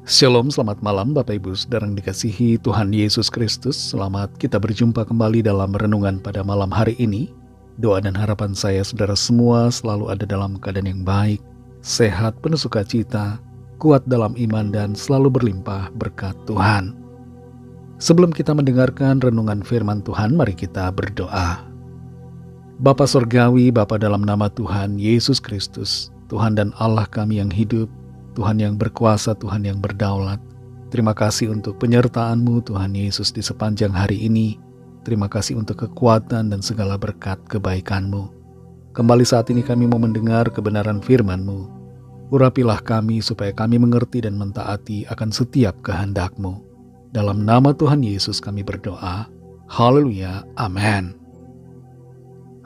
Shalom, selamat malam Bapak Ibu Saudara yang dikasihi Tuhan Yesus Kristus. Selamat kita berjumpa kembali dalam renungan pada malam hari ini. Doa dan harapan saya saudara semua selalu ada dalam keadaan yang baik, sehat, penuh sukacita, kuat dalam iman dan selalu berlimpah berkat Tuhan. Sebelum kita mendengarkan renungan firman Tuhan, mari kita berdoa. Bapa Sorgawi, Bapa dalam nama Tuhan Yesus Kristus, Tuhan dan Allah kami yang hidup, Tuhan yang berkuasa, Tuhan yang berdaulat. Terima kasih untuk penyertaan-Mu Tuhan Yesus di sepanjang hari ini. Terima kasih untuk kekuatan dan segala berkat kebaikan-Mu. Kembali saat ini kami mau mendengar kebenaran firman-Mu. Urapilah kami supaya kami mengerti dan mentaati akan setiap kehendak-Mu. Dalam nama Tuhan Yesus kami berdoa. Haleluya. Amin.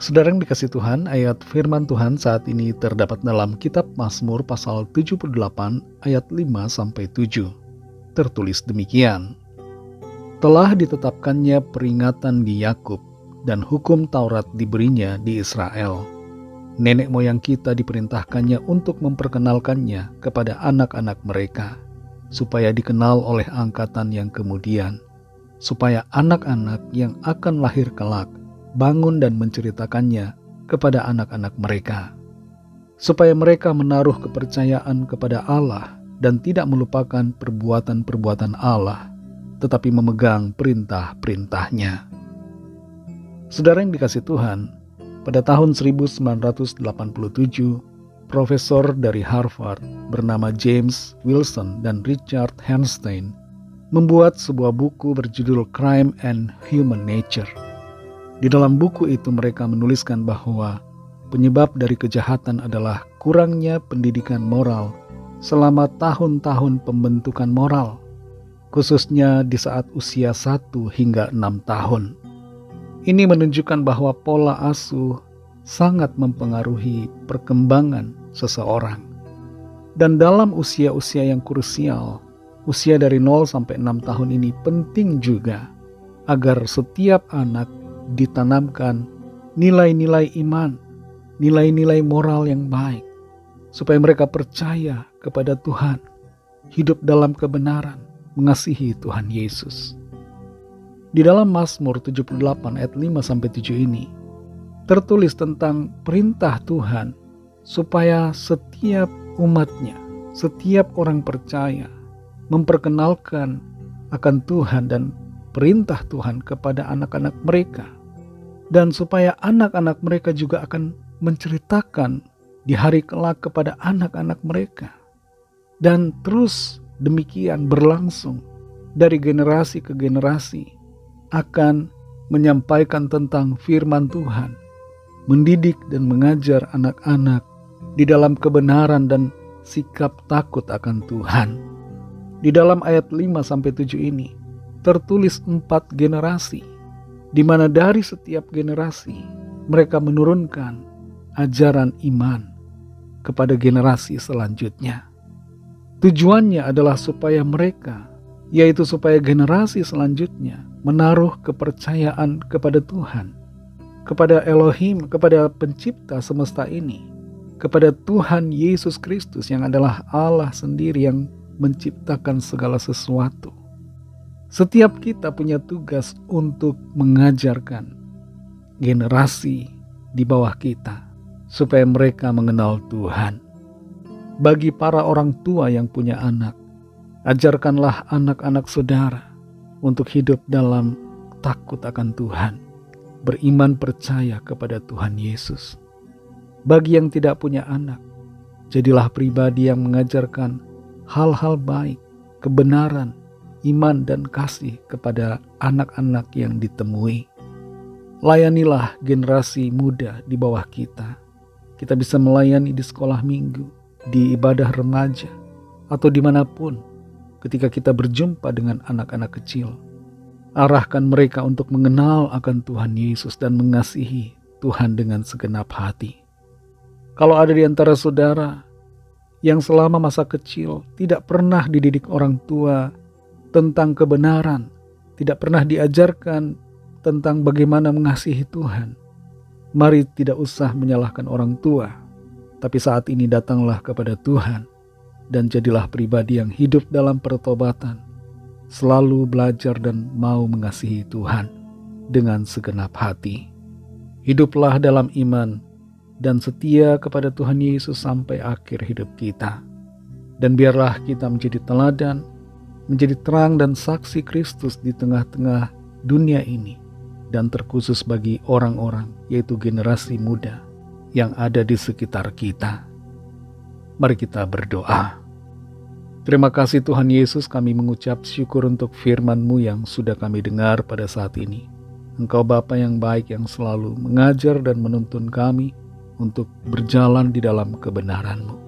Saudara yang dikasih Tuhan, ayat firman Tuhan saat ini terdapat dalam kitab Mazmur pasal 78 ayat 5-7. Tertulis demikian. Telah ditetapkannya peringatan di Yakub dan hukum Taurat diberinya di Israel. Nenek moyang kita diperintahkannya untuk memperkenalkannya kepada anak-anak mereka, supaya dikenal oleh angkatan yang kemudian, supaya anak-anak yang akan lahir kelak bangun dan menceritakannya kepada anak-anak mereka, supaya mereka menaruh kepercayaan kepada Allah dan tidak melupakan perbuatan-perbuatan Allah, tetapi memegang perintah-perintahnya. Saudara yang dikasih Tuhan, pada tahun 1987, profesor dari Harvard bernama James Wilson dan Richard Bernstein membuat sebuah buku berjudul Crime and Human Nature. Di dalam buku itu mereka menuliskan bahwa penyebab dari kejahatan adalah kurangnya pendidikan moral selama tahun-tahun pembentukan moral, khususnya di saat usia 1 hingga 6 tahun. Ini menunjukkan bahwa pola asuh sangat mempengaruhi perkembangan seseorang. Dan dalam usia-usia yang krusial, usia dari 0 sampai 6 tahun ini penting juga agar setiap anak ditanamkan nilai-nilai iman, nilai-nilai moral yang baik, supaya mereka percaya kepada Tuhan, hidup dalam kebenaran, mengasihi Tuhan Yesus. Di dalam Mazmur 78 ayat 5-7 ini tertulis tentang perintah Tuhan supaya setiap umatnya, setiap orang percaya memperkenalkan akan Tuhan dan perintah Tuhan kepada anak-anak mereka, dan supaya anak-anak mereka juga akan menceritakan di hari kelak kepada anak-anak mereka, dan terus demikian berlangsung dari generasi ke generasi, akan menyampaikan tentang firman Tuhan, mendidik dan mengajar anak-anak di dalam kebenaran dan sikap takut akan Tuhan. Di dalam ayat 5-7 ini tertulis 4 generasi, di mana dari setiap generasi mereka menurunkan ajaran iman kepada generasi selanjutnya. Tujuannya adalah supaya mereka, yaitu supaya generasi selanjutnya menaruh kepercayaan kepada Tuhan, kepada Elohim, kepada pencipta semesta ini, kepada Tuhan Yesus Kristus yang adalah Allah sendiri yang menciptakan segala sesuatu. Setiap kita punya tugas untuk mengajarkan generasi di bawah kita supaya mereka mengenal Tuhan. Bagi para orang tua yang punya anak, ajarkanlah anak-anak saudara untuk hidup dalam takut akan Tuhan, beriman percaya kepada Tuhan Yesus. Bagi yang tidak punya anak, jadilah pribadi yang mengajarkan hal-hal baik, kebenaran, iman dan kasih kepada anak-anak yang ditemui. Layanilah generasi muda di bawah kita. Kita bisa melayani di sekolah minggu, di ibadah remaja, atau dimanapun ketika kita berjumpa dengan anak-anak kecil. Arahkan mereka untuk mengenal akan Tuhan Yesus dan mengasihi Tuhan dengan segenap hati. Kalau ada di antara saudara yang selama masa kecil tidak pernah dididik orang tua tentang kebenaran, tidak pernah diajarkan tentang bagaimana mengasihi Tuhan, mari tidak usah menyalahkan orang tua, tapi saat ini datanglah kepada Tuhan dan jadilah pribadi yang hidup dalam pertobatan, selalu belajar dan mau mengasihi Tuhan dengan segenap hati. Hiduplah dalam iman dan setia kepada Tuhan Yesus sampai akhir hidup kita. Dan biarlah kita menjadi teladan, menjadi terang dan saksi Kristus di tengah-tengah dunia ini, dan terkhusus bagi orang-orang, yaitu generasi muda yang ada di sekitar kita. Mari kita berdoa. Terima kasih Tuhan Yesus, kami mengucap syukur untuk firman-Mu yang sudah kami dengar pada saat ini. Engkau Bapa yang baik yang selalu mengajar dan menuntun kami untuk berjalan di dalam kebenaran-Mu.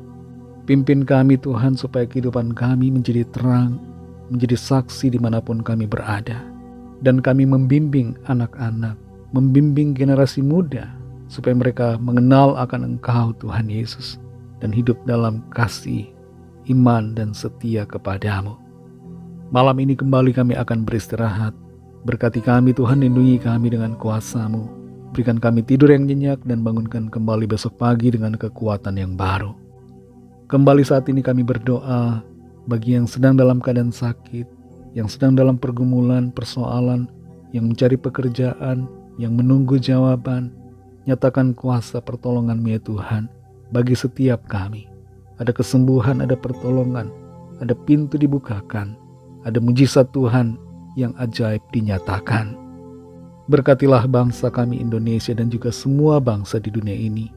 Pimpin kami Tuhan supaya kehidupan kami menjadi terang, menjadi saksi dimanapun kami berada. Dan kami membimbing anak-anak, membimbing generasi muda supaya mereka mengenal akan Engkau Tuhan Yesus dan hidup dalam kasih, iman dan setia kepadamu. Malam ini kembali kami akan beristirahat. Berkati kami Tuhan, lindungi kami dengan kuasa-Mu. Berikan kami tidur yang nyenyak dan bangunkan kembali besok pagi dengan kekuatan yang baru. Kembali saat ini kami berdoa bagi yang sedang dalam keadaan sakit, yang sedang dalam pergumulan, persoalan, yang mencari pekerjaan, yang menunggu jawaban. Nyatakan kuasa pertolongan-Mu ya Tuhan bagi setiap kami. Ada kesembuhan, ada pertolongan, ada pintu dibukakan, ada mujizat Tuhan yang ajaib dinyatakan. Berkatilah bangsa kami Indonesia dan juga semua bangsa di dunia ini.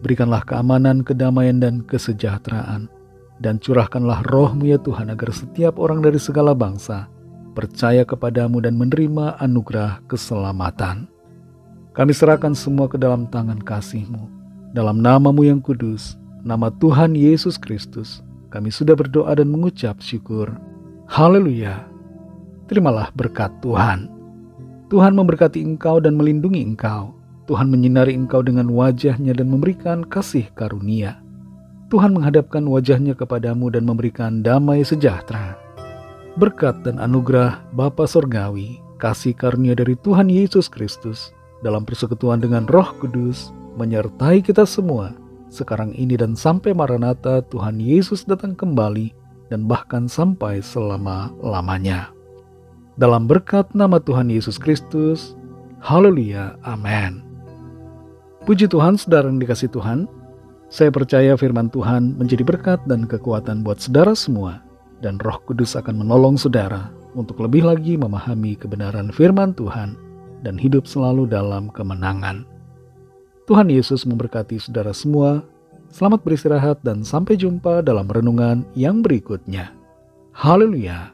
Berikanlah keamanan, kedamaian, dan kesejahteraan. Dan curahkanlah roh-Mu ya Tuhan agar setiap orang dari segala bangsa percaya kepadamu dan menerima anugerah keselamatan. Kami serahkan semua ke dalam tangan kasih-Mu. Dalam nama-Mu yang kudus, nama Tuhan Yesus Kristus, kami sudah berdoa dan mengucap syukur. Haleluya. Terimalah berkat Tuhan. Tuhan memberkati engkau dan melindungi engkau. Tuhan menyinari engkau dengan wajah-Nya dan memberikan kasih karunia. Tuhan menghadapkan wajah-Nya kepadamu dan memberikan damai sejahtera. Berkat dan anugerah Bapa Sorgawi, kasih karunia dari Tuhan Yesus Kristus, dalam persekutuan dengan Roh Kudus, menyertai kita semua, sekarang ini dan sampai Maranatha Tuhan Yesus datang kembali, dan bahkan sampai selama-lamanya. Dalam berkat nama Tuhan Yesus Kristus, haleluya, amin. Puji Tuhan, saudara yang dikasihi Tuhan. Saya percaya firman Tuhan menjadi berkat dan kekuatan buat saudara semua. Dan Roh Kudus akan menolong saudara untuk lebih lagi memahami kebenaran firman Tuhan dan hidup selalu dalam kemenangan. Tuhan Yesus memberkati saudara semua. Selamat beristirahat dan sampai jumpa dalam renungan yang berikutnya. Haleluya.